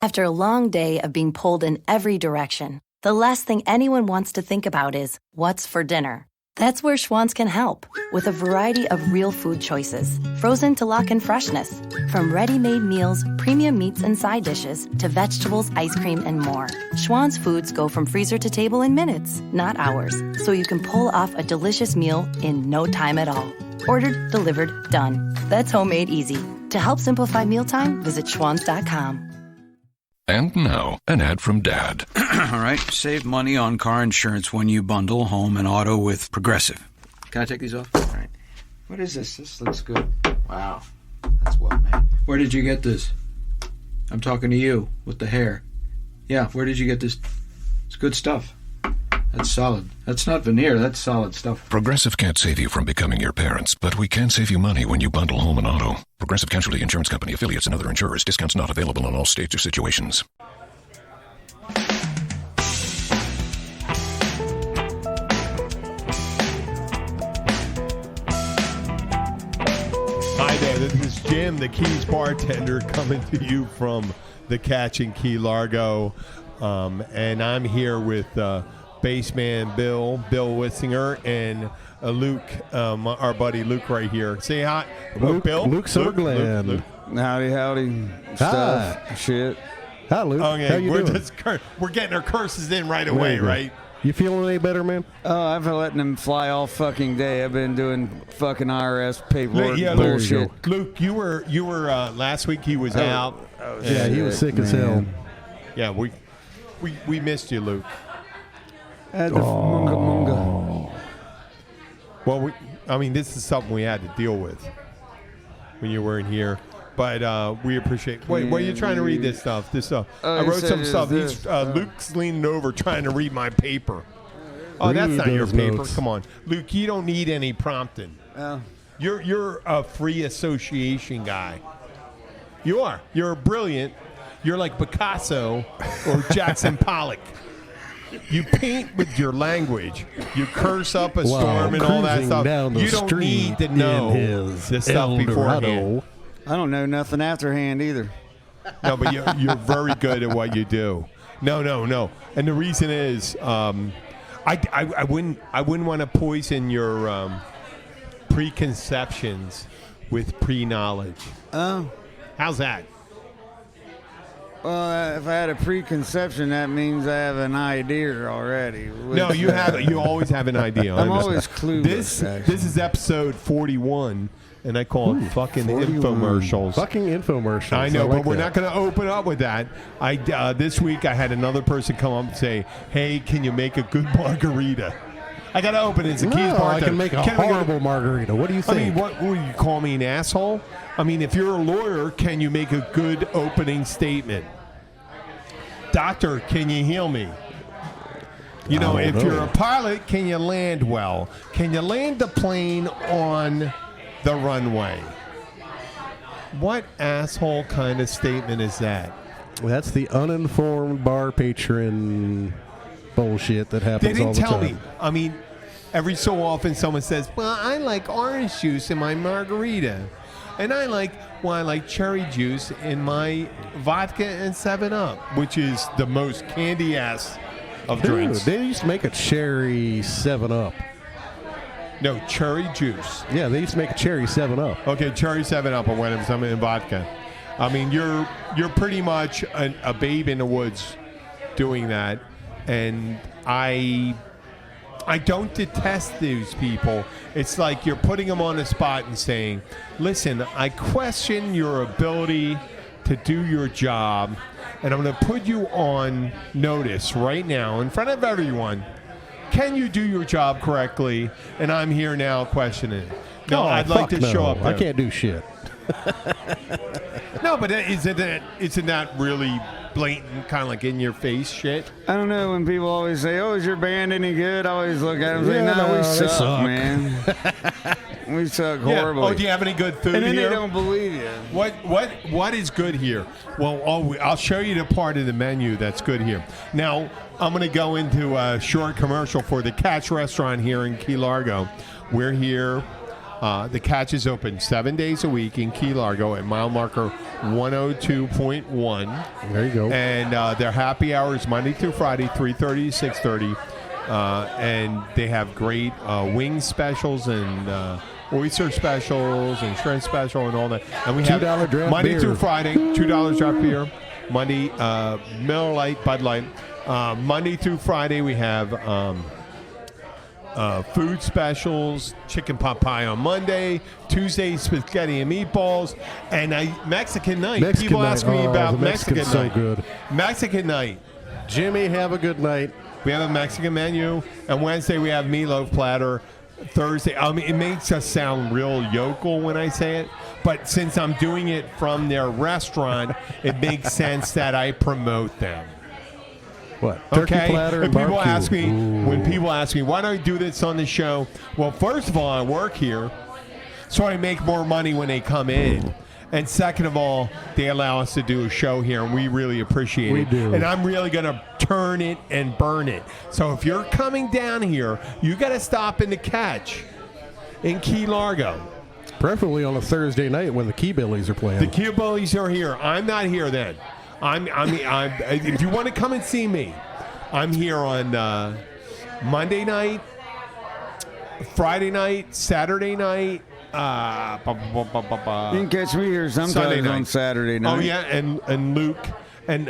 After a long day of being pulled in every direction, the last thing anyone wants to think about is what's for dinner. That's where Schwann's can help, with a variety of real food choices, frozen to lock in freshness. From ready-made meals, premium meats and side dishes, to vegetables, ice cream, and more. Schwann's foods go from freezer to table in minutes, not hours, so you can pull off a delicious meal in no time at all. Ordered, delivered, done. That's homemade easy. To help simplify mealtime, visit schwanns.com. And now, an ad from Dad. All right, save money on car insurance when you bundle home and auto with Progressive. Can I take these off? All right. What is this? This looks good. Wow, that's well made. Where did you get this? I'm talking to you with the hair. Yeah, where did you get this? It's good stuff. That's solid. That's not veneer, that's solid stuff. Progressive can't save you from becoming your parents, but we can save you money when you bundle home and auto. Progressive Casualty Insurance Company, affiliates, and other insurers. Discounts not available in all states or situations. Hi there, this is Jim, the Keys bartender, coming to you from the Catch in Key Largo. And I'm here with bassman Bill Wissinger, and Luke, our buddy Luke right here. Say hi. Luke, Bill. Luke Sutherland. Luke. Howdy. Stuff. Shit. Hi, Luke. Okay, How you doing? We're getting our curses in right away, right? You feeling any better, man? Oh, I've been letting them fly all fucking day. I've been doing fucking IRS paperwork bullshit. Luke, you were last week. He was out. Yeah, he was sick as hell. Yeah, we missed you, Luke. Munga. Well, this is something we had to deal with when you weren't here. But we appreciate. Wait, where are you trying to read this stuff? I wrote some stuff. Luke's leaning over trying to read my paper. Oh, that's not your paper. Notes. Come on, Luke. You don't need any prompting. You're a free association guy. You are. You're brilliant. You're like Picasso or Jackson Pollock. You paint with your language. You curse up a storm and all that stuff. You don't need to know the stuff beforehand. I don't know nothing afterhand either. No, but you're very good at what you do. No. And the reason is, I wouldn't want to poison your preconceptions with pre-knowledge. Oh. How's that? Well, if I had a preconception, that means I have an idea already. No, you have. You always have an idea. I'm always clueless. This is episode 41, and I call it fucking 41. infomercials. Fucking infomercials. I know, like but we're that. not going to open up with that. This week I had another person come up and say, "Hey, can you make a good margarita?" I got to open it. It's a Keys bartender. I can make a horrible margarita. What do you think? I mean, what will you call me, an asshole? I mean, if you're a lawyer, can you make a good opening statement? Doctor, can you heal me? You know, if you're a pilot, can you land well? Can you land the plane on the runway? What asshole kind of statement is that? That's the uninformed bar patron bullshit that happens all the time. They didn't tell me. I mean, every so often someone says, well, I like orange juice in my margarita. And I like cherry juice in my vodka and 7-Up, which is the most candy ass of drinks. They used to make a cherry 7-Up. No, cherry juice. Yeah, they used to make a cherry 7-Up. Okay, cherry 7-Up or whatever, something in vodka. I mean, you're pretty much a babe in the woods doing that. And I don't detest these people. It's like you're putting them on the spot and saying, listen, I question your ability to do your job, and I'm going to put you on notice right now in front of everyone. Can you do your job correctly? And I'm here now questioning it. No, I'd like to show up there. I can't do shit. No, but isn't that really blatant, kind of like in your face shit? I don't know, when people always say, oh, is your band any good? I always look at them and say, no, we suck, man. We suck horribly. Oh, do you have any good food here? And then they don't believe you. What is good here? Well, I'll show you the part of the menu that's good here. Now, I'm going to go into a short commercial for the Catch restaurant here in Key Largo. We're here The Catch is open 7 days a week in Key Largo at mile marker 102.1. There you go. And their happy hours Monday through Friday, 3:30 to 6:30. And they have great wing specials and oyster specials and shrimp special and all that. And we have $2 draft Monday beer. through Friday, $2 draft beer. Monday, Miller Lite, Bud Light. Monday through Friday, we have food specials, chicken pot pie on Monday, Tuesday, spaghetti and meatballs, and Mexican night. People ask me about Mexican night. So good. Mexican night. Jimmy, have a good night. We have a Mexican menu, and Wednesday we have meatloaf platter. Thursday, I mean, it makes us sound real yokel when I say it, but since I'm doing it from their restaurant, it makes sense that I promote them. What? Turkey platter and people barbecue. ask me, when people ask me, why don't I do this on the show? Well, first of all, I work here, so I make more money when they come in. And second of all, they allow us to do a show here, and we really appreciate it. We do. And I'm really going to turn it and burn it. So if you're coming down here, you got to stop in the Catch in Key Largo. Preferably on a Thursday night when the Keybillies are playing. The Keybillies are here. I'm not here then. If you want to come and see me, I'm here on Monday night, Friday night, Saturday night. You can catch me here sometimes on Saturday night. Oh, yeah, and Luke. And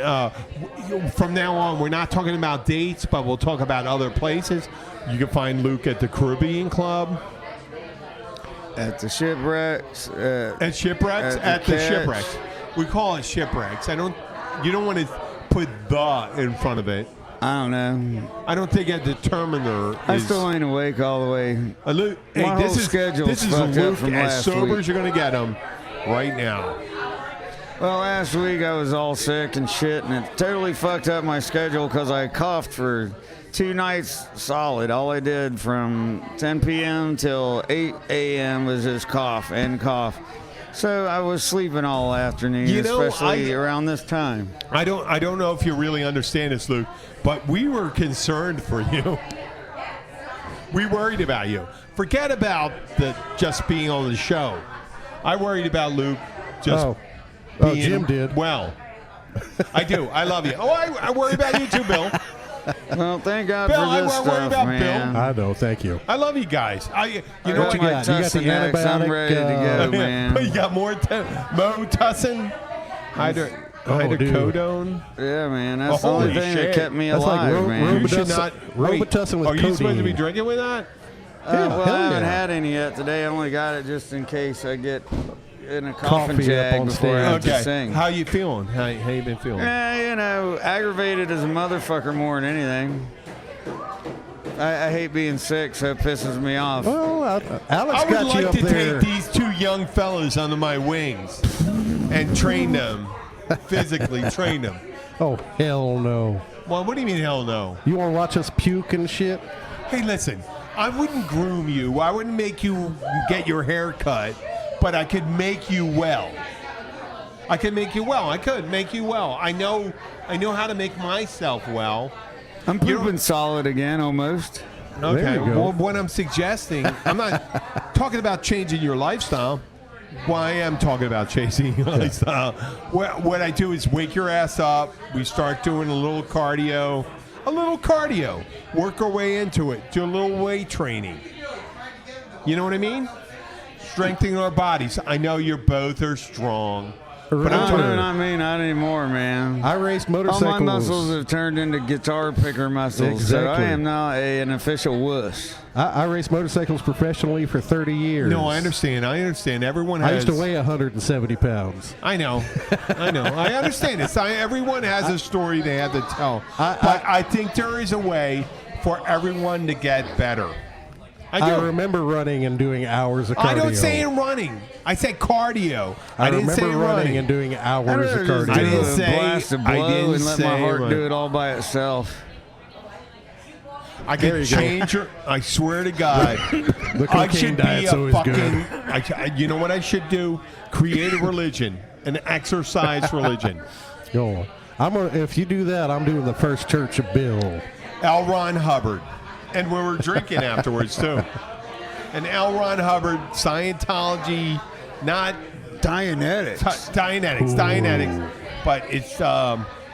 from now on, we're not talking about dates, but we'll talk about other places. You can find Luke at the Caribbean Club. At the Shipwrecks. At Shipwrecks? At the Shipwrecks. We call it Shipwrecks. You don't want to put the in front of it. I don't know. I don't think a determiner I is... still ain't awake all the way. Luke, hey, My this whole is schedule's fucked Luke up from as last sober week. as you're going to get him right now. Well, last week I was all sick and shit, and it totally fucked up my schedule because I coughed for 2 nights solid. All I did from 10 p.m. till 8 a.m. was just cough and cough. So I was sleeping all afternoon, especially around this time. I don't know if you really understand this, Luke, but we were concerned for you. We worried about you. Forget about just being on the show. I worried about Luke just being Jim did. Well, I do. I love you. Oh, I worry about you too, Bill. Well, thank God Bill, for this I worry stuff, about man. Bill. I know. Thank you. I love you guys. You know got what? you my got? You got the Tussin-X. I'm antibiotic, ready to go, man. You got more Motussin? Hydrocodone? Yeah, man. That's the Holy only thing shit. that kept me That's like alive, man. You should not. Robitussin with Are you supposed to be codeine. drinking with that? Well, hell I haven't yeah. had any yet today. I only got it just in case I get in a Coffee coffin up jag on before I have stage. to sing. How you feeling? How you been feeling? Aggravated as a motherfucker more than anything. I hate being sick, so it pisses me off. Well, Alex I would got you like up to there. take these 2 young fellas under my wings and train them, physically train them. Oh, hell no. Well, what do you mean, hell no? You want to watch us puke and shit? Hey, listen, I wouldn't groom you. I wouldn't make you get your hair cut, but I could make you well. I could make you well. I know how to make myself well. I'm pooping solid again, almost. Okay. There you go. Well, what I'm suggesting, I'm not talking about changing your lifestyle. Well, I am talking about changing your lifestyle. What I do is wake your ass up. We start doing a little cardio. Work our way into it. Do a little weight training. You know what I mean? Strengthening our bodies. I know you both are strong. But I'm talking not me, not anymore, man. I raced All motorcycles. my muscles have turned into guitar picker muscles, so I Exactly. am now an official wuss. I raced motorcycles professionally for 30 years. No, I understand. Everyone has. I used to weigh 170 pounds. I know. I understand it. Everyone has a story they have to tell. But I think there is a way for everyone to get better. I remember running and doing hours of cardio. I don't say running. I said cardio. I didn't say remember running running and doing hours of Just cardio. I didn't do a say- blast of I blow didn't and let say my heart run. do it all by itself. I There could you go. change your. I swear to God, The I cocaine should be diet's a always fucking. good. You know what I should do? Create a religion, an exercise religion. Yo, if you do that, I'm doing the First Church of Bill. L. Ron Hubbard, and we were drinking afterwards too. an L. Ron Hubbard Scientology, not Dianetics. Dianetics. But it's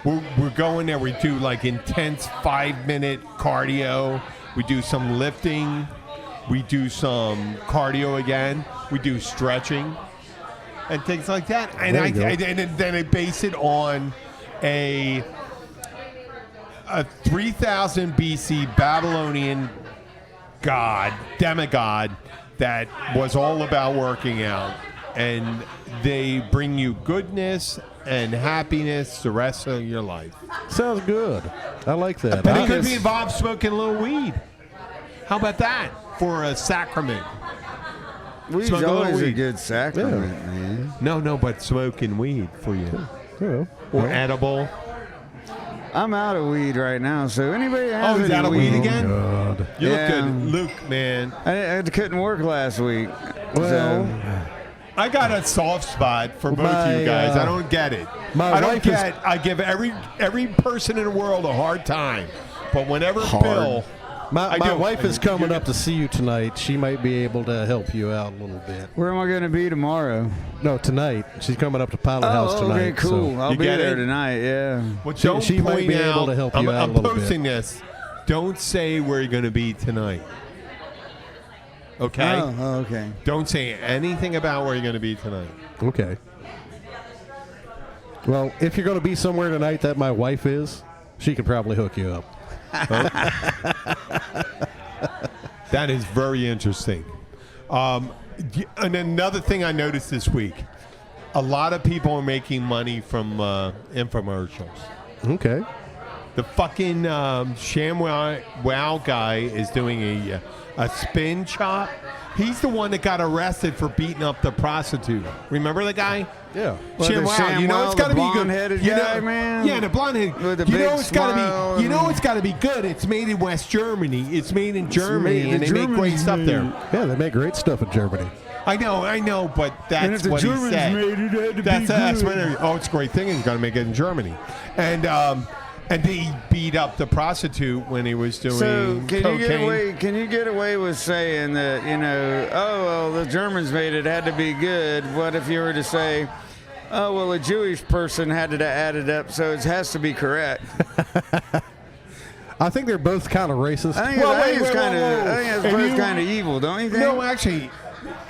we're going there. We do like intense 5-minute cardio. We do some lifting. We do some cardio again. We do stretching and things like that. And then I base it on a 3000 BC Babylonian demigod that was all about working out. And they bring you goodness and happiness the rest of your life. Sounds good. I like that. But it could be involved smoking a little weed. How about that for a sacrament? Weed's always a good sacrament, man. No, but smoking weed for you. Yeah. Or edible. I'm out of weed right now, so anybody has he's any out of weed again? God. You look good. Luke, man. I couldn't work last week. Well, I got a soft spot for both of you guys. I don't get it. I give every person in the world a hard time. But whenever Bill... My wife is coming up to see you tonight. She might be able to help you out a little bit. Where am I going to be tomorrow? No, tonight. She's coming up to Pilot House tonight. Okay, cool. So. I'll be there tonight, yeah. Well, she might be able to help you out a little bit. I'm posting this. Don't say where you're going to be tonight. Okay? Oh, okay. Don't say anything about where you're going to be tonight. Okay. Well, if you're going to be somewhere tonight that my wife is, she could probably hook you up. That is very interesting. And another thing I noticed this week, a lot of people are making money from infomercials. Okay. The fucking ShamWow guy is doing a spin chop. He's the one that got arrested for beating up the prostitute. Remember the guy? Yeah. ShamWow. You know it's got to be good. Man. Yeah, the blonde-headed. You know it's got to be. You know it's got to be good. It's made in West Germany. It's made in Germany, and they make great stuff there. Yeah, they make great stuff in Germany. I know, but that's what he said. Made it, had to That's be what. It's a great thing. He's going to make it in Germany, and they beat up the prostitute when he was doing cocaine. Can you get away with saying that, the Germans made it, had to be good? What if you were to say, oh, well, a Jewish person had to add it up, so it has to be correct? I think they're both kind of racist. I think it's both kind of evil, don't you think? No, actually,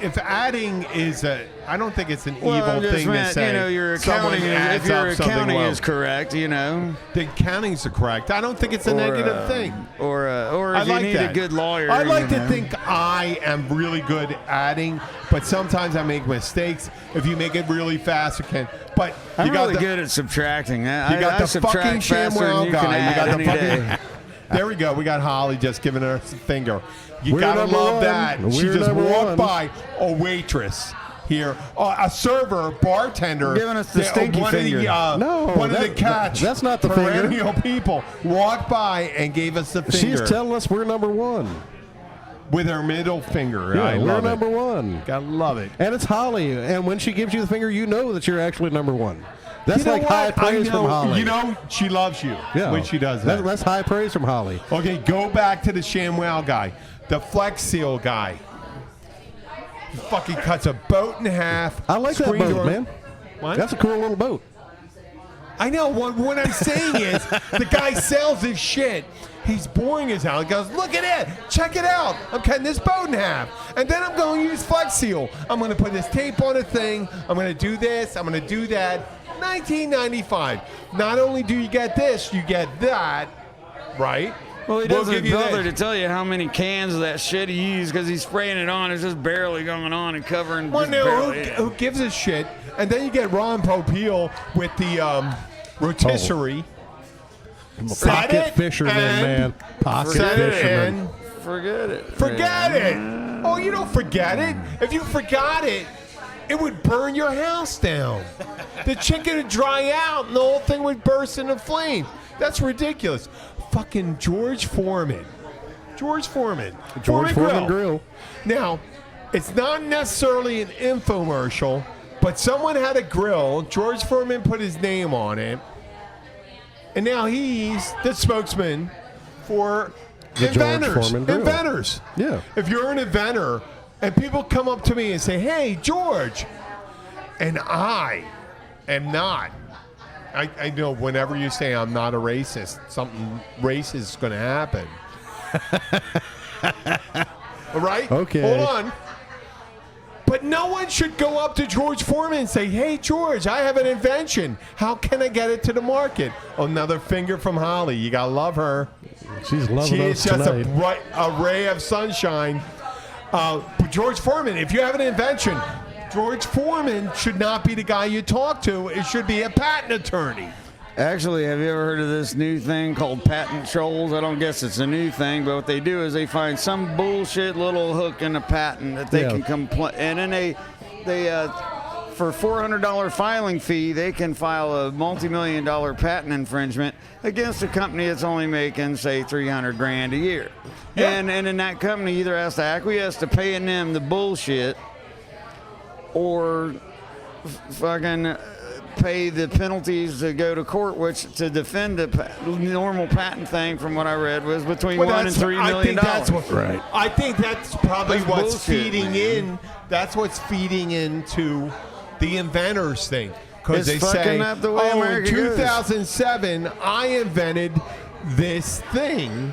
if adding is I don't think it's an evil thing to say. Your accounting is correct, The accounting's correct. I don't think it's a negative thing. Or if you need a good lawyer. I like to think I am really good at adding, but sometimes I make mistakes. If you make it really fast, you can. But I'm really good at subtracting. You got the fucking ShamWow guy. You got the fucking. There we go. We got Holly just giving her a finger. You gotta love that. She just walked by a waitress here, a server, bartender, giving us the stinky finger. One of the catch. That's not the perennial finger. People walked by and gave us the finger. She's telling us we're number one with her middle finger. Yeah, I love we're number one. Gotta love it. And it's Holly. And when she gives you the finger, you know that you're actually number one. That's like high praise from Holly. She loves you when she does that. That's high praise from Holly. Okay, go back to the ShamWow guy, the Flex Seal guy. He fucking cuts a boat in half. I like that boat, man. What? That's a cool little boat. I know. What I'm saying is, the guy sells his shit. He's boring as hell. He goes, look at it. Check it out. I'm cutting this boat in half. And then I'm going to use Flex Seal. I'm going to put this tape on a thing. I'm going to do this. I'm going to do that. $19.95. Not only do you get this, you get that, right? Well, he doesn't bother to tell you how many cans of that shit he used because he's spraying it on. It's just barely going on and covering. Well, no, who gives a shit? And then you get Ron Popeil with the rotisserie. Pocket fisherman, man. Pocket fisherman. Forget it. Forget it. Oh, you don't forget it. If you forgot it, it would burn your house down. The chicken would dry out and the whole thing would burst into flames. That's ridiculous. Fucking George Foreman. George Foreman Grill. Now, it's not necessarily an infomercial, but someone had a grill. George Foreman put his name on it. And now he's the spokesman for inventors. George Foreman Grill. Inventors. Yeah. If you're an inventor, And people come up to me and say, "Hey, George," and I am not. I know whenever you say I'm not a racist, something racist is going to happen. All right? Okay. Hold on. But no one should go up to George Foreman and say, "Hey, George, I have an invention. How can I get it to the market?" Another finger from Holly. You got to love her. She's loving She us is just tonight. a ray of sunshine. But George Foreman, if you have an invention, George Foreman should not be the guy you talk to. It should be a patent attorney. Actually, have you ever heard of this new thing called patent trolls? I don't guess it's a new thing, but what they do is they find some bullshit little hook in a patent that they can complain, and then they for $400 filing fee, they can file a multi-million-dollar patent infringement against a company that's only making, say, $300,000 a year. Yeah. And then that company either has to acquiesce to paying them the bullshit, or fucking pay the penalties to go to court, which to defend the normal patent thing, from what I read, was between $1 and $3 million. I think that's what, Right. I think that's probably That's what's bullshit, feeding in. That's what's feeding into the inventors thing, because It's they fucking say, up the way "Oh, in America goes." 2007, I invented this thing."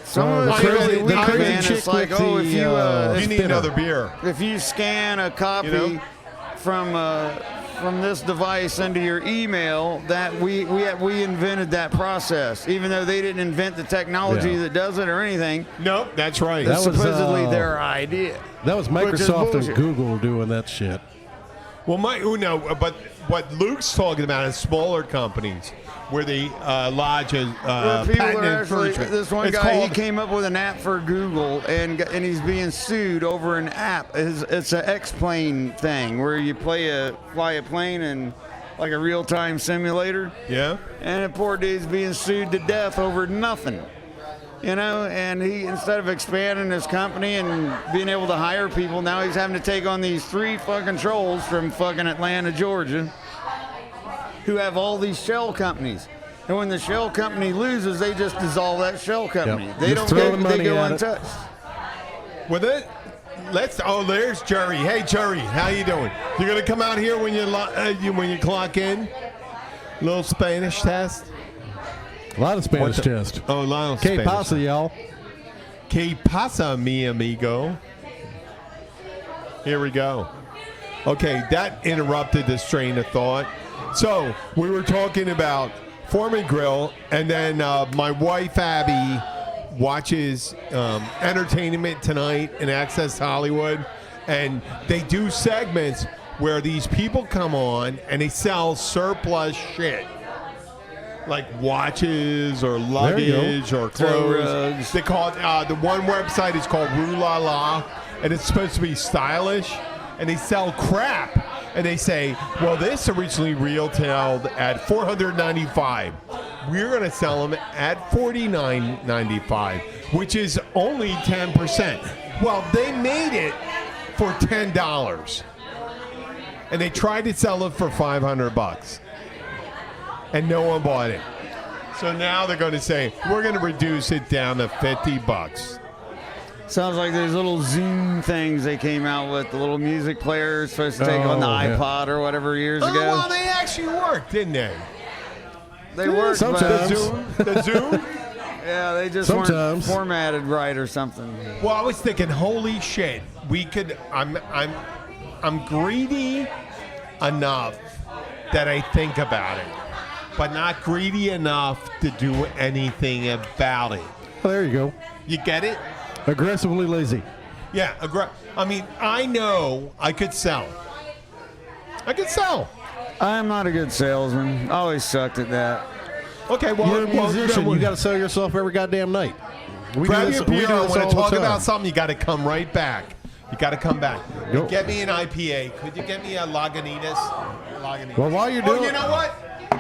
Some of the it's crazy- really the weak, crazy man. chick It's like, with oh, the, if you You need spinner. another beer. if you scan a copy You know? from this device into your email, that we invented that process, even though they didn't invent the technology Yeah. that does it or anything. Nope, that's right. That It's was, supposedly their idea. That was Which is Microsoft and bullshit. Google doing that shit. Well, but what Luke's talking about is smaller companies where they lodge a Well, people patent are actually, infringement. this one It's guy, he called- came up with an app for Google, and he's being sued over an app. It's an X-plane thing where you fly a plane and like a real-time simulator. Yeah. And the poor dude's being sued to death over nothing. You know, and he, instead of expanding his company and being able to hire people, now he's having to take on these 3 fucking trolls from fucking Atlanta, Georgia, who have all these shell companies. And when the shell company loses, they just dissolve that shell company. Yep. They Just don't throwing go, they money go at it. untouched. With it, there's Jerry. Hey, Jerry, how you doing? You gonna come out here when you clock in? Little Spanish test. A lot of Spanish What the- test. Oh, a lot of Que Spanish. pasa, y'all? Que pasa, mi amigo? Here we go. Okay, that interrupted this train of thought. So we were talking about Foreman Grill, and then my wife Abby watches Entertainment Tonight in Access Hollywood, and they do segments where these people come on and they sell surplus shit. Like watches or luggage or clothes. rugs. They call it, the one website is called Rue La La, and it's supposed to be stylish, and they sell crap. And they say, well, this originally retailed at $495. We're going to sell them at $49.95, which is only 10%. Well, they made it for $10, and they tried to sell it for $500. And no one bought it. So now they're going to say, we're going to reduce it down to $50. Sounds like those little Zoom things they came out with, the little music players supposed to take on the Oh, yeah. iPod or whatever years Oh, ago. well, they actually worked, didn't they? They worked, but sometimes. The Zoom? yeah, they just weren't Sometimes. formatted right or something. Well, I was thinking, holy shit, we could. I'm greedy enough that I think about it, but not greedy enough to do anything about it. Oh, there you go. You get it? Aggressively lazy. Yeah. I mean, I know I could sell. I'm not a good salesman. I always sucked at that. Okay. Well, You're a musician. You got to sell yourself every goddamn night. We grab do this, your we beer. do I this want all to the talk time. about something. You got to come right back. You got to come back. Go. Get me an IPA. Could you get me a Lagunitas? Well, while you're doing, you know what?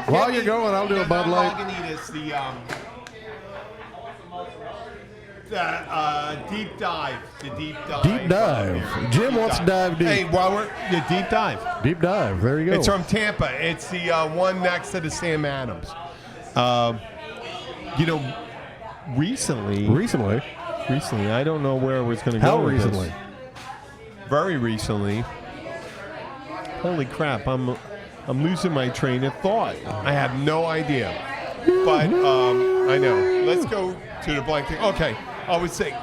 While Get you're me- going, I'll do a Bud Light. Lagunitas, the deep dive. The deep dive. Deep dive. beer. Jim Deep wants to dive deep. Hey, while we're the deep dive. Deep dive. There you go. It's from Tampa. It's the one next to the Sam Adams. Recently, Recently. I don't know where I was going to go. How with recently? This. very recently. Holy crap! I'm losing my train of thought. I have no idea. But I know. Let's go to the blank thing. Okay, I would say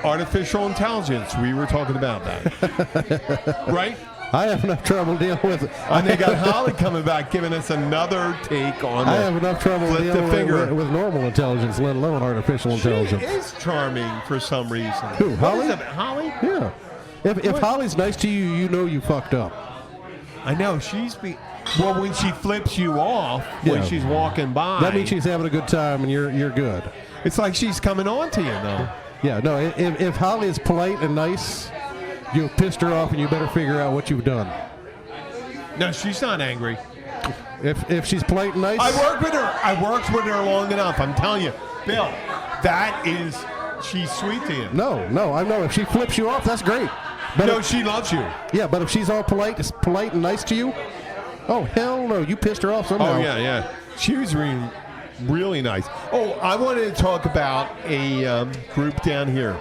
artificial intelligence. We were talking about that, right? I have enough trouble dealing with it. And they got Holly coming back, giving us another take on. I have enough trouble flip the dealing finger. with normal intelligence, let alone artificial intelligence. She is charming for some reason. Who, What Holly? is it, Holly? Yeah. If What? Holly's nice to you, you know you fucked up. I know well, when she flips you off when Yeah. she's walking by, That means she's having a good time and you're good. it's like she's coming on to you, though. Yeah, no, if Holly is polite and nice, you've pissed her off and you better figure out what you've done. No, she's not angry. If she's polite and nice, I worked with her long enough. I'm telling you, Bill, she's sweet to you. No, I know. If she flips you off, that's great. But No, if, she loves you. yeah, but if she's all polite and nice to you, oh hell no, you pissed her off somehow. Oh yeah. She was really nice. Oh, I wanted to talk about a group down here.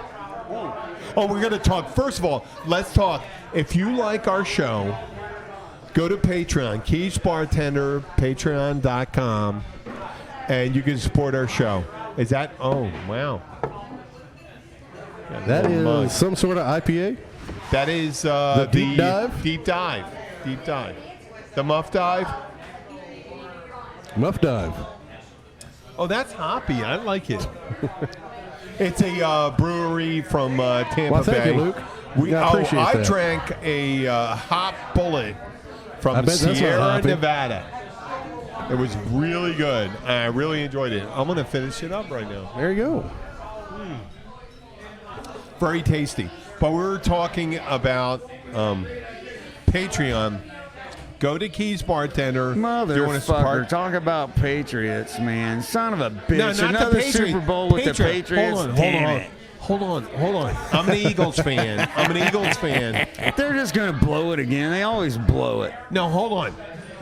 Oh, we're going to talk. First of all, let's talk. If you like our show, go to Patreon, Keys Bartender, patreon.com, and you can support our show. Is that? Oh, wow. That is mug. some sort of IPA. That is The deep dive? Deep dive. The muff dive. Muff dive. Oh, that's hoppy. I like it. It's a brewery from Tampa Well, thank Bay. you, Luke. I appreciate I that. drank a hop bullet I from bet that's not Sierra hoppy. Nevada. It was really good. I really enjoyed it. I'm going to finish it up right now. There you go. Very tasty. But we were talking about Patreon. Go to Keys Bartender. If you wanna Motherfucker, support- talk about Patriots, man. Son of a bitch. No, not Another the Patriots. Super Bowl with the Patriots. Hold Damn on. it. Hold on. I'm an Eagles fan. They're just going to blow it again. They always blow it. No, hold on.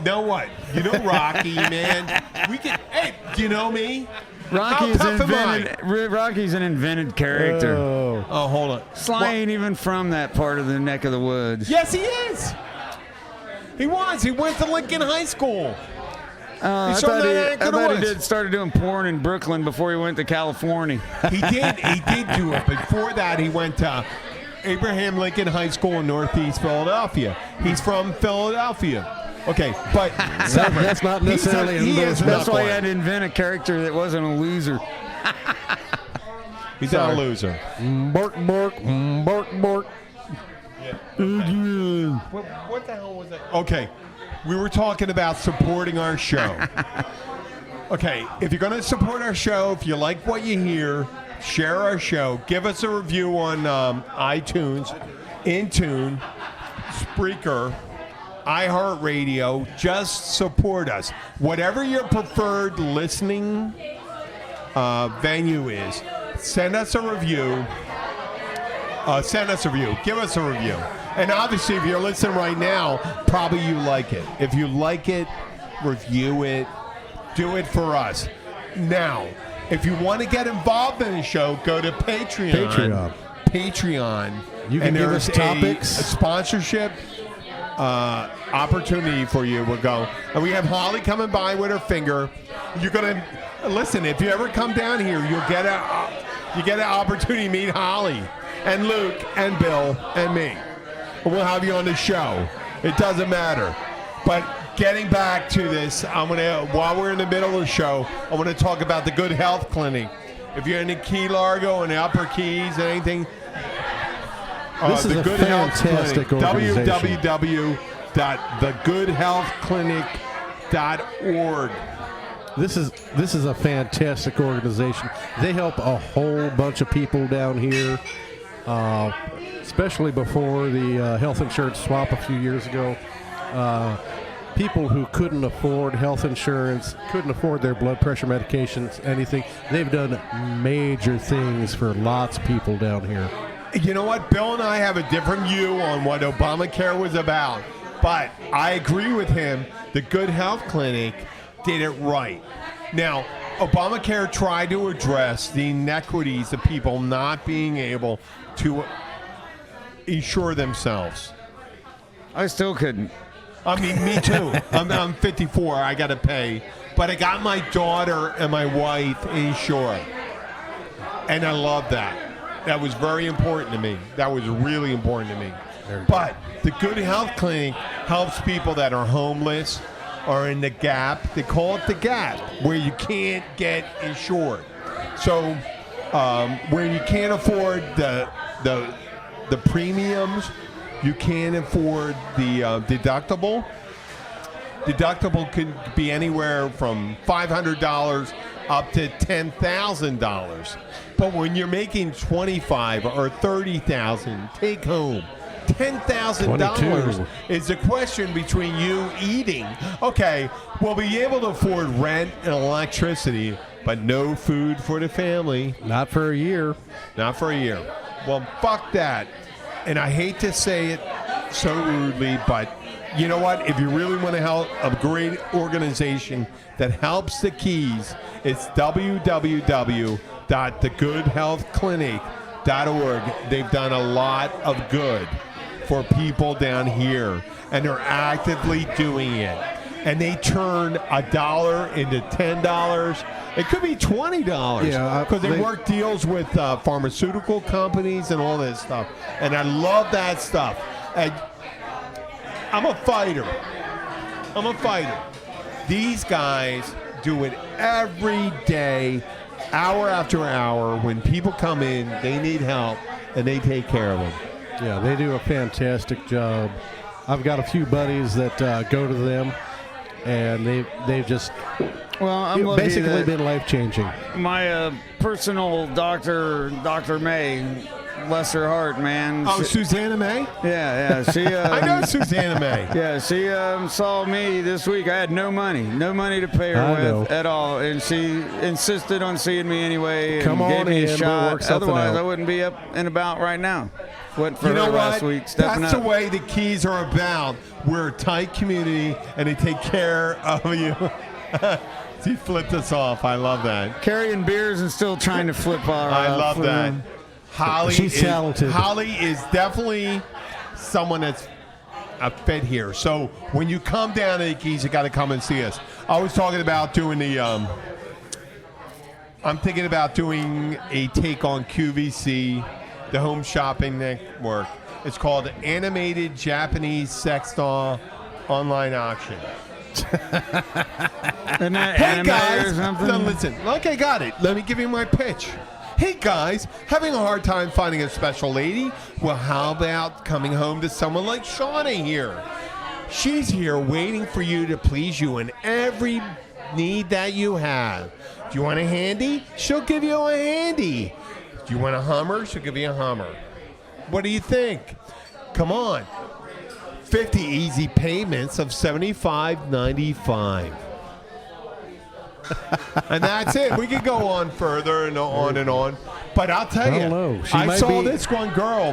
Know what? You know Rocky, man. Hey, do you know me? Rocky's How tough am I? Rocky's an invented character. Oh, hold on. Sly ain't even from that part of the neck of the woods. Yes, he is. He was. He went to Lincoln High School. I He's from thought that neck of the he woods. started doing porn in Brooklyn before he went to California. He did do it. Before that, he went to Abraham Lincoln High School in Northeast Philadelphia. He's from Philadelphia. Okay, but That's not necessarily That's why he had to invent a character that wasn't a loser. He's not a loser. Bark, bark, bark, bark. What the hell was that? Okay, we were talking about supporting our show. Okay, if you're going to support our show, if you like what you hear, share our show. Give us a review on iTunes, Intune, Spreaker, iHeartRadio. Just support us. Whatever your preferred listening venue is, send us a review. Give us a review. And obviously, if you're listening right now, probably you like it. If you like it, review it. Do it for us. Now, if you want to get involved in the show, go to Patreon. You can give us topics. A sponsorship opportunity for you. We'll go. And we have Holly coming by with her finger. You're going to listen. If you ever come down here, you get an opportunity to meet Holly and Luke and Bill and me. We'll have you on the show. It doesn't matter. But getting back to this, while we're in the middle of the show, I want to talk about the Good Health Clinic. If you're in the Key Largo and the Upper Keys and anything, This is the a Good Health fantastic Clinic, organization. www.thegoodhealthclinic.org. This is a fantastic organization. They help a whole bunch of people down here, especially before the health insurance swap a few years ago. People who couldn't afford health insurance, couldn't afford their blood pressure medications, anything. They've done major things for lots of people down here. You know what? Bill and I have a different view on what Obamacare was about, but I agree with him. The Good Health Clinic did it right. Now, Obamacare tried to address the inequities of people not being able to insure themselves. I still couldn't. I mean, me too. I'm 54. I got to pay. But I got my daughter and my wife insured. And I love that. That was very important to me. That was really important to me. But the Good Health Clinic helps people that are homeless or in the gap. They call it the gap, where you can't get insured. So where you can't afford the premiums, you can't afford the deductible. Deductible could be anywhere from $500 up to $10,000. But when you're making $25,000 or $30,000 take home, $10,000 is a question between you eating. Okay, we'll be able to afford rent and electricity, but no food for the family. Not for a year. Not for a year. Well, fuck that. And I hate to say it so rudely, but you know what? If you really want to help a great organization that helps the Keys, it's www.thegoodhealthclinic.org. They've done a lot of good for people down here, and they're actively doing it. And they turn $1 into $10. It could be $20. Yeah, because they work deals with pharmaceutical companies and all this stuff. And I love that stuff. And I'm a fighter. These guys do it every day, hour after hour. When people come in, they need help, and they take care of them. Yeah, they do a fantastic job. I've got a few buddies that go to them, and they've just basically been life-changing. My personal doctor, Dr. May, bless her heart, man. Oh, Susanna May? Yeah. She. I know Susanna May. Yeah, she saw me this week. I had no money to pay her with at all, and she insisted on seeing me anyway. Come and on gave me in, a we'll shot. work something Otherwise, out. I wouldn't be up and about right now. Went for You know her last what? week. Stepping That's up. the way the Keys are about. We're a tight community, and they take care of you. He flipped us off. I love that. Carrying beers and still trying to flip our. I love that. Holly She's talented. Holly is definitely someone that's a fit here. So when you come down to the Keys, you got to come and see us. I was talking about doing the. I'm thinking about doing a take on QVC, the Home Shopping Network. It's called Animated Japanese Sex Doll Online Auction. Isn't that Hey anime guys, or something? now listen. Okay, got it. Let me give you my pitch. Hey guys, having a hard time finding a special lady? Well, how about coming home to someone like Shauna here? She's here waiting for you to please you in every need that you have. Do you want a handy? She'll give you a handy. Do you want a Hummer? She'll give you a Hummer. What do you think? Come on. 50 easy payments of $75.95. And that's it. We could go on further and on and on. But I'll tell I you, don't know. She I might saw be- this one girl.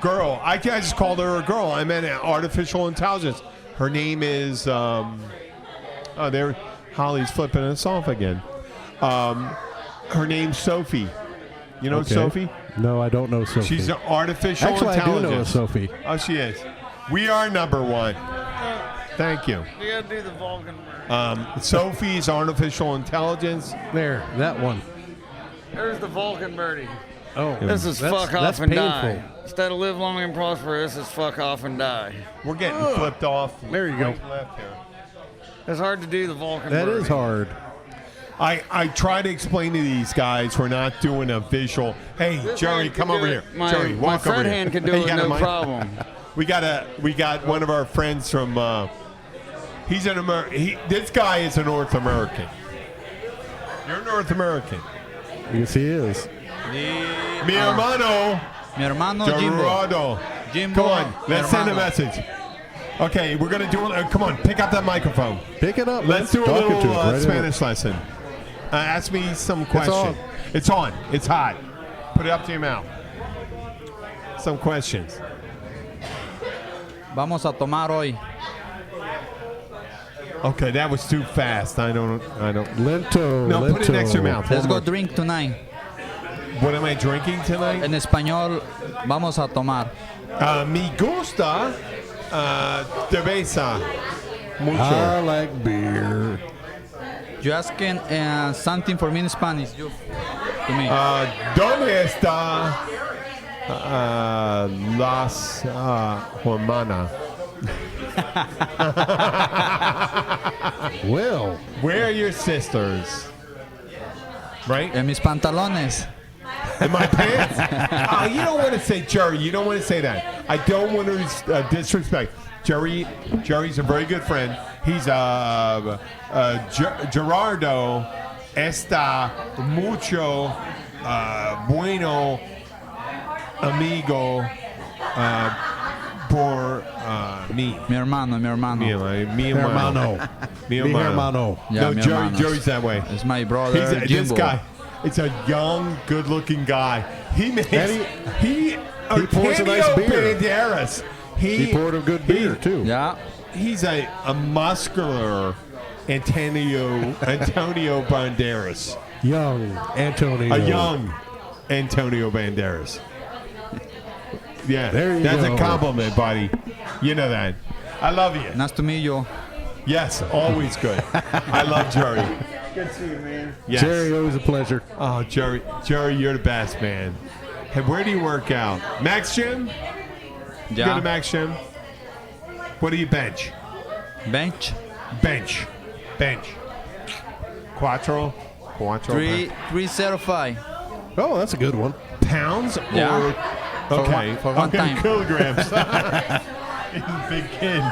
Girl. I just called her a girl. I meant artificial intelligence. Her name is, there, Holly's flipping us off again. Her name's Sophie. You know Sophie? No, I don't know Sophie. She's an artificial Actually, intelligence. I do know Sophie. Oh, she is. We are number one. Thank you. You gotta do the Vulcan. Sophie's artificial intelligence. There, that one. There's the Vulcan birdie. Oh, This is that's fuck off and painful. die. Instead of live long and prosper, this is fuck off and die. We're getting flipped off. There you go. right and left here. It's hard to do the Vulcan That birdie. is hard. I try to explain to these guys we're not doing a visual. Hey, This Jerry, hand come can over do here. it. My, Jerry, my walk over front here. hand can do Hey, it you got a no mic? problem. We got one of our friends from. He's an this guy is a North American. You're North American. Yes, he is. Mi hermano. Mi hermano Jimbo. Dorado. Jimbo. Come on, let's send a hermano. message. Okay, we're gonna do it. Come on, pick up that microphone. Pick it up. Let's do a Talking little to it right in Spanish lesson. Ask me some question. on. It's on. It's hot. Put it up to your mouth. Some questions. Vamos a tomar hoy. Okay, that was too fast. I don't. Lento. No, Lento. put it next to your mouth. Let's One go more. drink tonight. What am I drinking tonight? En español, vamos a tomar. Me gusta cerveza. Mucho. I like beer. You asking something for me in Spanish. You, to me. ¿Dónde está las hermanas? Well, Where are your sisters? Right? En mis pantalones. In my pants? Oh, you don't want to say Jerry. You don't want to say that. I don't want to disrespect. Jerry's a very good friend. He's Gerardo está mucho bueno amigo por mí. Mi hermano. Mi hermano. Mi hermano. Yeah, No, mi hermano. Jerry's that way. It's my brother, This Jimbo. guy, it's a young, good-looking guy. He makes And he pours a nice beer. Banderas. He poured a good beer, too. Yeah. He's a muscular Antonio Banderas. Young Antonio. A young Antonio Banderas. Yeah, There you that's go. a compliment, buddy. You know that. I love you. Nice to meet you. Yes, always good. I love Jerry. Good to see you, man. Yes. Jerry, always a pleasure. Oh, Jerry, you're the best, man. Hey, where do you work out? Max Gym? You go to Yeah. Max Gym? What do you bench? Bench. Bench. Quattro? 305. Oh, that's a good one. Pounds? Yeah. Or, okay. For one Okay, time. kilograms. He's a big kid.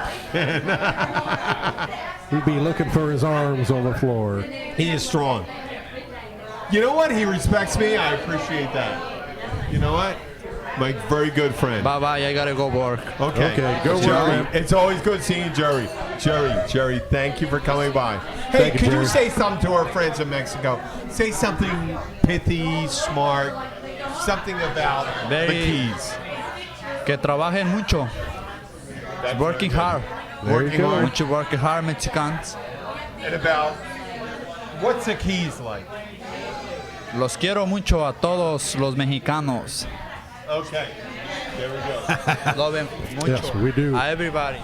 He'd be looking for his arms on the floor. He is strong. You know what? He respects me. I appreciate that. You know what? My very good friend. Bye-bye. I gotta go work. Okay, go Jerry. work. It's always good seeing Jerry. Jerry, thank you for coming by. Hey, Thank you, could you Jerry. say something to our friends in Mexico? Say something pithy, smart, something about the Very- keys. Que trabajen mucho. That's Working very hard. good. Working hard. Mucho working hard, Mexicans. And about what's the keys like? Los quiero mucho a todos los mexicanos. Okay. There we go. Love them mucho. Yes, we do. A everybody.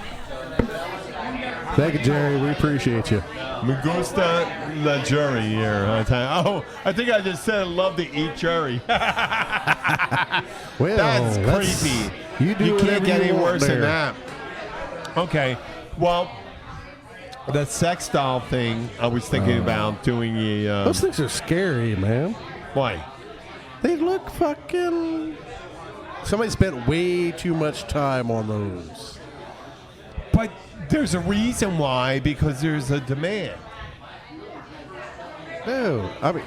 Thank you, Jerry. We appreciate you. Me gusta la Jerry here. Oh, I think I just said I love to eat Jerry. Well, That's creepy. You do You can't whatever get you any want worse than there. that. Okay. Well, the sex doll thing, I was thinking about doing a. Those things are scary, man. Why? They look fucking. Somebody spent way too much time on those. But there's a reason why, because there's a demand. No, I mean,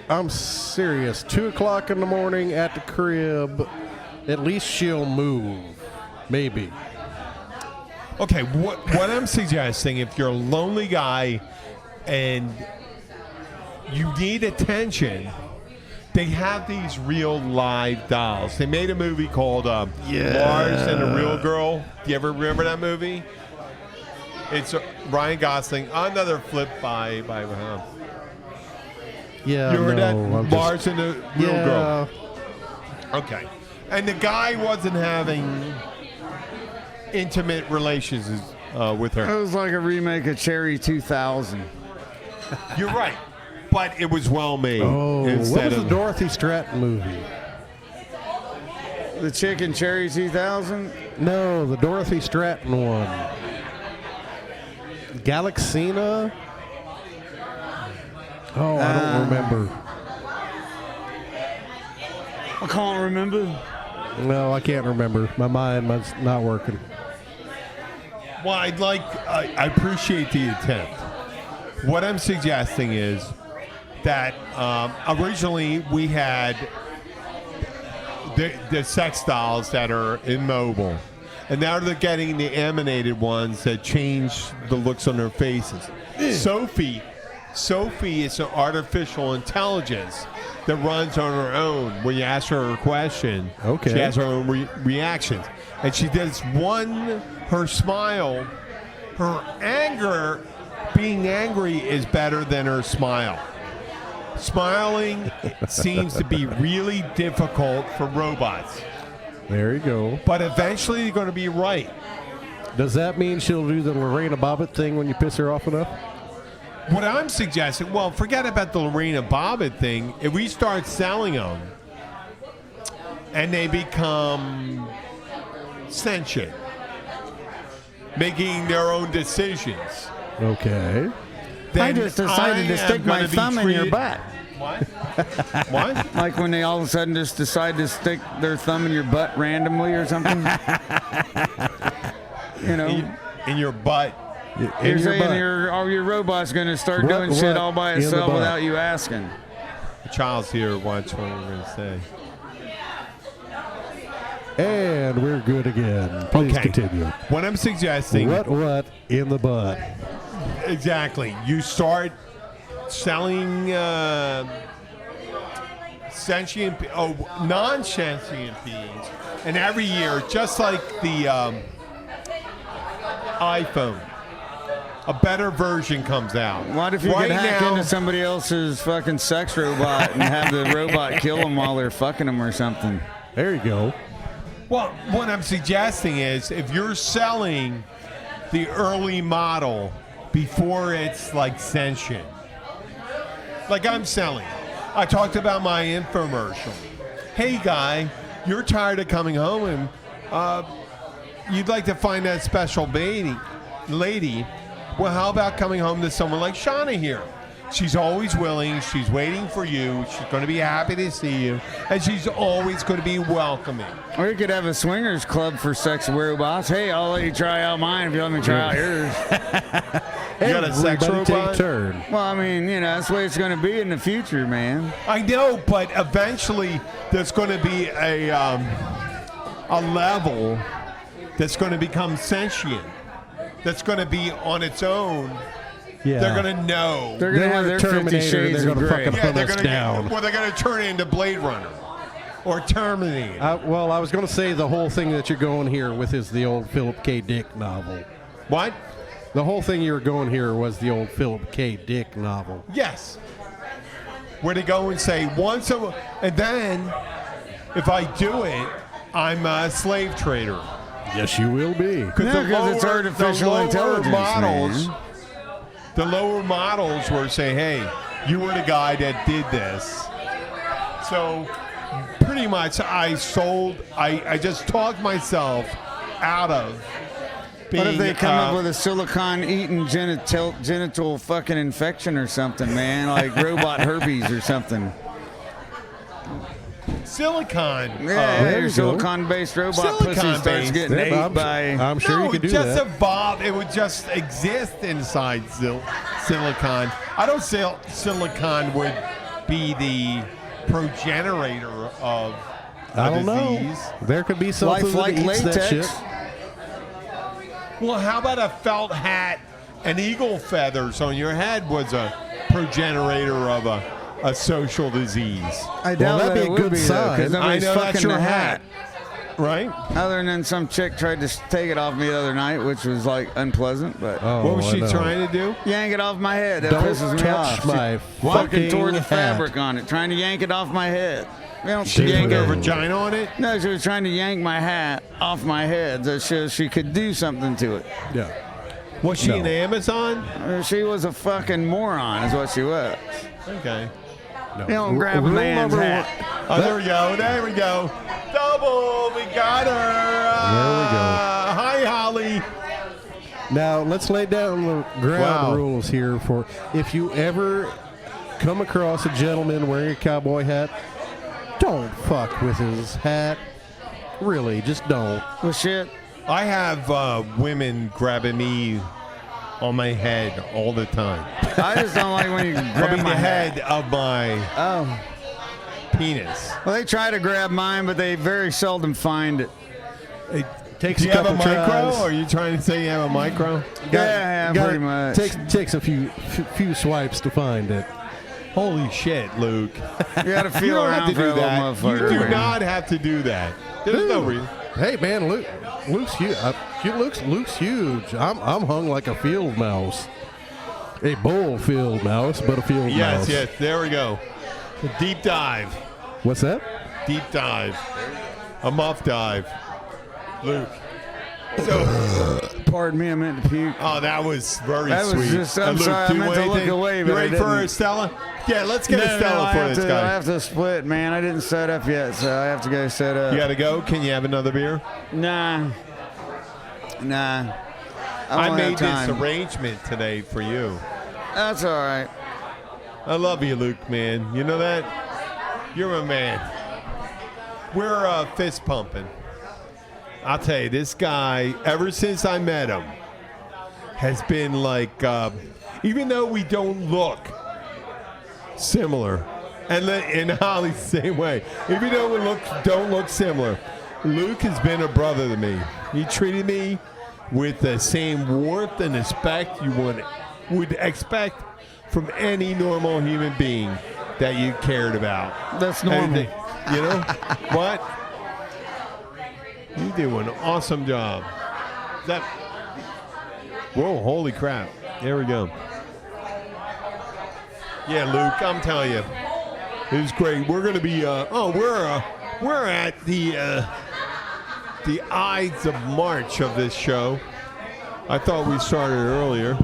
I'm serious. 2 o'clock in the morning at the crib, at least she'll move. Maybe. Okay, what I'm suggesting, if you're a lonely guy and you need attention, they have these real live dolls. They made a movie called Mars and the Real Girl. Do you ever remember that movie? It's Ryan Gosling. Another flip by Yeah, you heard that? I'm Mars and the Real yeah, Girl. Okay. And the guy wasn't having intimate relations with It her. was like a remake of Cherry 2000. You're right. But it was well made. Oh, what instead was the of Dorothy Stratton movie? The chicken Cherry 2000? No, the Dorothy Stratton one. Galaxina? Oh, I don't remember. I can't remember. No, I can't remember. My mind's not working. Well, I appreciate the attempt. What I'm suggesting is that originally we had the sex dolls that are immobile, and now they're getting the animated ones that change the looks on their faces. Sophie is an artificial intelligence that runs on her own. When you ask her a question, Okay. she has her own reactions, and she does her smile, her anger. Being angry is better than her smile. Smiling seems to be really difficult for robots, There you go. but eventually they're going to be right. Does that mean she'll do the Lorena Bobbitt thing when you piss her off enough? What I'm suggesting, well, forget about the Lorena Bobbitt thing. If we start selling them and they become sentient, making their own decisions. Okay. I just decided to stick my thumb in your butt. What? What? Like when they all of a sudden just decide to stick their thumb in your butt randomly or something. You know, In your butt. you're saying your robot's going to start doing shit all by in the itself butt? without you asking. The child's here. Watch what we're going to say. And we're good again. Please continue. What I'm suggesting. What in the butt? Exactly. You start selling non-sentient beings, and every year, just like the iPhone, a better version comes out. What if you could hack into somebody else's fucking sex robot and have the robot kill them while they're fucking them or something? There you go. Well, what I'm suggesting is if you're selling the early model before it's like sentient, like I'm selling. I talked about my infomercial. Hey, guy, you're tired of coming home and you'd like to find that special lady. Well, how about coming home to someone like Shauna here? She's always willing. She's waiting for you. She's going to be happy to see you. And she's always going to be welcoming. Or you could have a swingers club for sex robots. Hey, I'll let you try out mine if you let me try out yours. You got a sex Everybody robot? take turn. Well, I mean, you know, that's the way it's going to be in the future, man. I know, but eventually there's going to be a level that's going to become sentient. That's going to be on its own. Yeah. They're going to know. They're going to have their 50 Terminator. Shades They're of going to Grey. fucking hunt us down. They're going to turn into Blade Runner or Terminator. Well, I was going to say the whole thing that you're going here with is the old Philip K. Dick novel. What? The whole thing you were going here was the old Philip K. Dick novel. Yes. Where they go and say and then if I do it, I'm a slave trader. Yes, you will be. Because it's artificial intelligence, models, man. The lower models were saying, hey, you were the guy that did this. So pretty much I just talked myself out of being... What if they come up with a silicon-eating genital fucking infection or something, man? Like robot herpes or something. Silicon. Yeah, you your go. silicon-based robot pussy starts Silicon-based. getting Yeah, ate by... I'm sure you could do it just that. evolved. It would just exist inside silicon. I don't say silicon would be the progenitor of I don't disease. know. There could be something Lifelike that eats that latex. shit. Well, how about a felt hat and eagle feathers on your head was a progenitor of a social disease? I doubt that'd that be a it good would be, sign. because I nobody's know fucking that's your the hat. Right? Other than some chick tried to take it off me the other night, which was like unpleasant, but Oh, What was I she know. trying to do? yank it off my head. That Don't pisses me touch off. my She fucking tore the fucking hat. fabric on it, trying to yank it off my head. You don't She yank put Her her it. vagina on it? No, she was trying to yank my hat off my head so she could do something to it. Yeah. Was she No. an Amazon? She was a fucking moron, is what she was. Okay. No. You don't grab a Rule man's number hat. Oh, there we go. There we go. Double. We got her. Hi, Holly. Now, let's lay down the ground Wow. rules here for if you ever come across a gentleman wearing a cowboy hat, don't fuck with his hat. Really, just don't. Well, shit. I have women grabbing me on my head all the time. I just don't like when you I grab mean, my the head of my Oh. penis. Well, they try to grab mine, but they very seldom find it. It Takes Do you a have a couple micro? tries. Or are you trying to say you have a micro? Yeah, Got- pretty much. Takes a few swipes to find it. Holy shit, Luke. You got to You feel don't have around to for a do little that. motherfucker. You do man. not have to do that. There's no reason. Hey man, Luke's huge. Luke's huge. I'm hung like a field mouse. A bull-filled mouse, but a field Yes, mouse. yes. There we go. A deep dive. What's that? Deep dive. A muff dive. Luke. So, Pardon me, I meant to puke. oh, that was very That was sweet. just- I'm Luke, sorry, I do you meant want to look anything? away, You but I ready for didn't. a Stella? Yeah, let's get a Stella I for have this to, I guy. have to split, man. I didn't set up yet, so I have to go set up. You got to go? Can you have another beer? Nah. I don't made have this time. arrangement today for you. That's all right. I love you, Luke, man. You know that? You're a man. We're fist pumping. I'll tell you, this guy, ever since I met him, has been like, even though we don't look similar, and Holly's the same way, even though we don't look similar, Luke has been a brother to me. He treated me with the same warmth and respect you would expect from any normal human being that you cared about. That's normal. And you know what? You do an awesome job. Whoa, holy crap. There we go. Yeah, Luke, I'm telling you, it was great. We're going to be, we're at the Ides of March of this show. I thought we started earlier.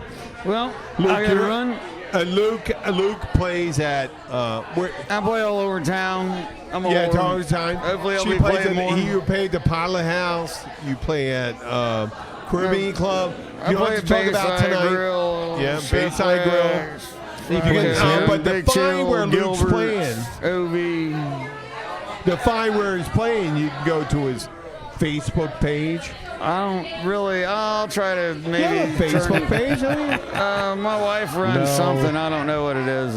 Well, Luke, I gotta run. Luke plays at, where, I play all over town. I'm yeah, all all the time. Hopefully I'll She be plays playing more. You played the Pilot House. You play at Caribbean Club. I You know play what to talk about Bayside tonight? Yeah, Yeah, Bayside Grill. You can, but define where Luke's playing. OV. Define where he's playing. You can go to his Facebook page. I don't really. I'll try to maybe. You have a Facebook page, don't you? My wife runs No. something. I don't know what it is.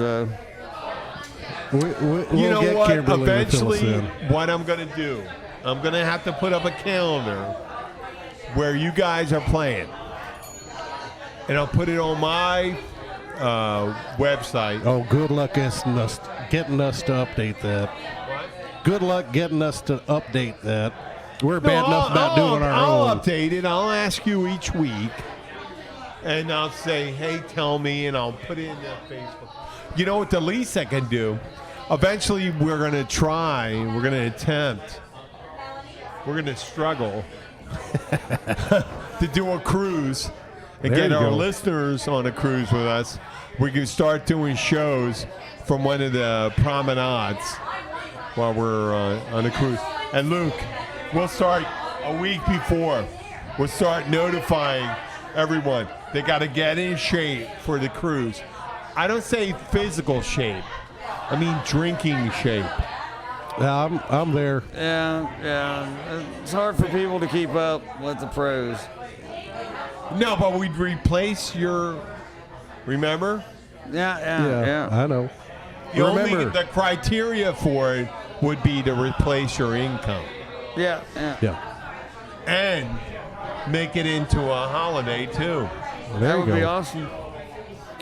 We'll You know get what? Kimberly to fill us Eventually, in. what I'm going to do, I'm going to have to put up a calendar where you guys are playing. And I'll put it on my website. Oh, good luck getting us to update that. Good luck getting us to update that. We're bad enough about doing our I'll own. update it. I'll ask you each week. And I'll say, hey, tell me, and I'll put it in the Facebook. You know what the least I can do? Eventually, we're going to try, we're going to attempt, we're going to struggle to do a cruise and There get you our go. listeners on a cruise with us. We can start doing shows from one of the promenades while we're on a cruise. And Luke, we'll start a week before. We'll start notifying everyone. They got to get in shape for the cruise. I don't say physical shape. I mean drinking shape. Yeah, I'm there. Yeah. It's hard for people to keep up with the pros. No, but we'd replace your. Remember? Yeah. I know. The criteria for it would be to replace your income Yeah. Yeah. and make it into a holiday too. There That you would go. be awesome.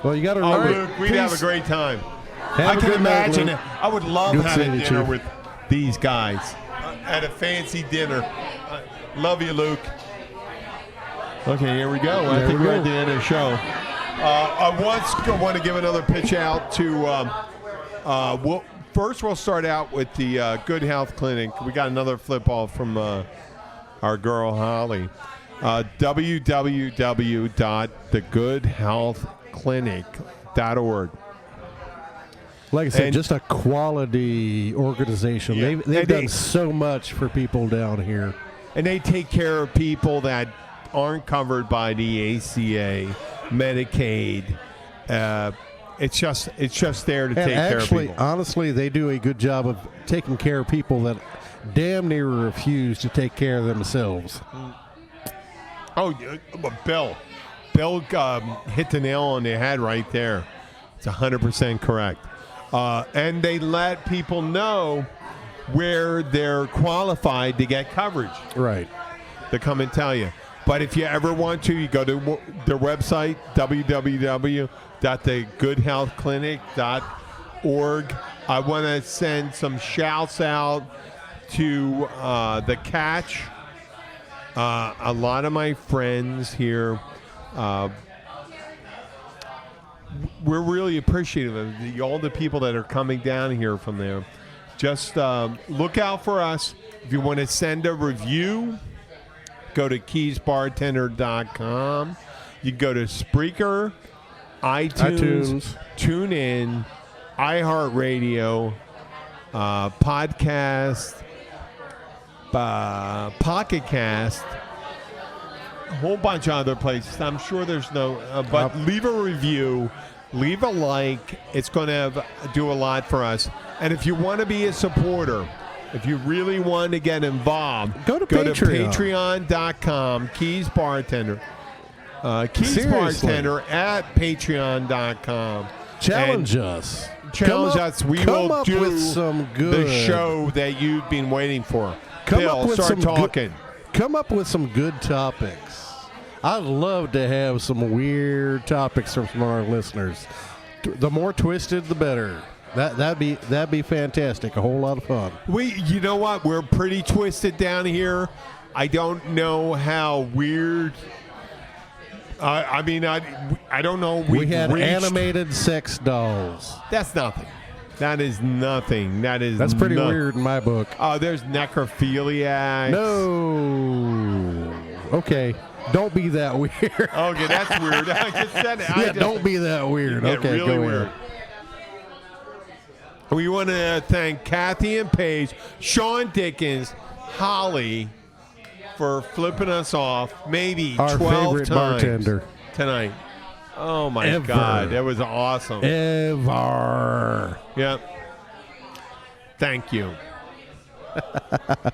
Well, you got to Oh, remember. Luke, we'd have a great time. Have I a can good night, imagine Luke. it. I would love Good having seeing you, dinner Chief. with these guys at a fancy dinner. Love you, Luke. Okay, here we go. I There think we we're go. at the end of the show. I want to give another pitch out to. First, we'll start out with the Good Health Clinic. We got another flip ball from our girl Holly. www.thegoodhealthclinic.org. Like I said, And- just a quality organization. Yeah. They've And done they- so much for people down here. And they take care of people that aren't covered by the ACA, Medicaid. It's just there to And take care of actually, people. honestly, they do a good job of taking care of people that damn near refuse to take care of themselves. Oh, Bill hit the nail on the head right there. It's 100% correct. And they let people know where they're qualified to get coverage. Right. To come and tell you. But if you ever want to, you go to their website, www.thegoodhealthclinic.org. I want to send some shouts out to The Catch. A lot of my friends here we're really appreciative of all the people that are coming down here from there. Just look out for us. If you want to send a review, go to keysbartender.com. You can go to Spreaker, iTunes. TuneIn, iHeartRadio, Podcast, Pocket Cast, a whole bunch of other places. I'm sure there's no, but leave a review, leave a like. It's going to do a lot for us. And if you want to be a supporter, if you really want to get involved, go to patreon.com, Keys Bartender. Keys Bartender at patreon.com. Challenge us. Challenge us. We will do with some good, the show that you've been waiting for. Come Bill, up with start some talking. Come up with some good topics. I'd love to have some weird topics from our listeners. The more twisted, the better. That'd be fantastic. A whole lot of fun. You know what? We're pretty twisted down here. I don't know how weird. I don't know. We had animated sex dolls. That's nothing. That is nothing. That's pretty weird in my book. There's necrophiliacs. No. Okay. Don't be that weird. Okay, that's weird. I just said it. Don't be that weird. Okay, really go weird. ahead. We want to thank Kathy and Paige, Sean Dickens, Holly, for flipping us off maybe our 12 favorite times bartender tonight. Oh, my God. That was awesome. Ever. Yep. Thank you.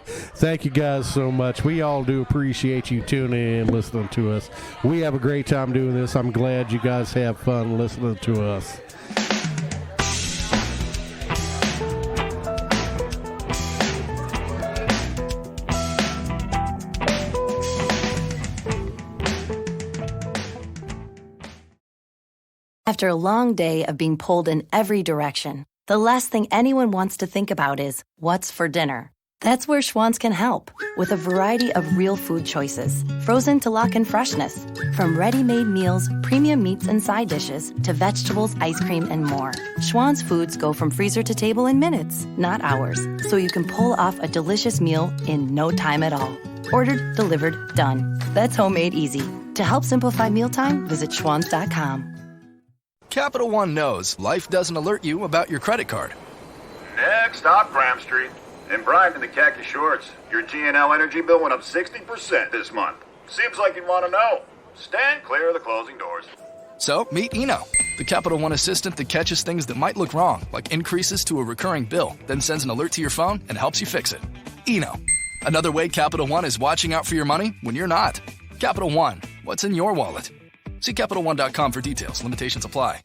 Thank you guys so much. We all do appreciate you tuning in and listening to us. We have a great time doing this. I'm glad you guys have fun listening to us. After a long day of being pulled in every direction, the last thing anyone wants to think about is what's for dinner. That's where Schwann's can help, with a variety of real food choices, frozen to lock in freshness. From ready-made meals, premium meats and side dishes, to vegetables, ice cream, and more. Schwann's foods go from freezer to table in minutes, not hours, so you can pull off a delicious meal in no time at all. Ordered, delivered, done. That's homemade easy. To help simplify mealtime, visit schwans.com. Capital One knows life doesn't alert you about your credit card. Next stop, Graham Street. And Brian in the khaki shorts. Your G&L energy bill went up 60% this month. Seems like you'd want to know. Stand clear of the closing doors. So, meet Eno, the Capital One assistant that catches things that might look wrong, like increases to a recurring bill, then sends an alert to your phone and helps you fix it. Eno, another way Capital One is watching out for your money when you're not. Capital One, what's in your wallet? See CapitalOne.com for details. Limitations apply.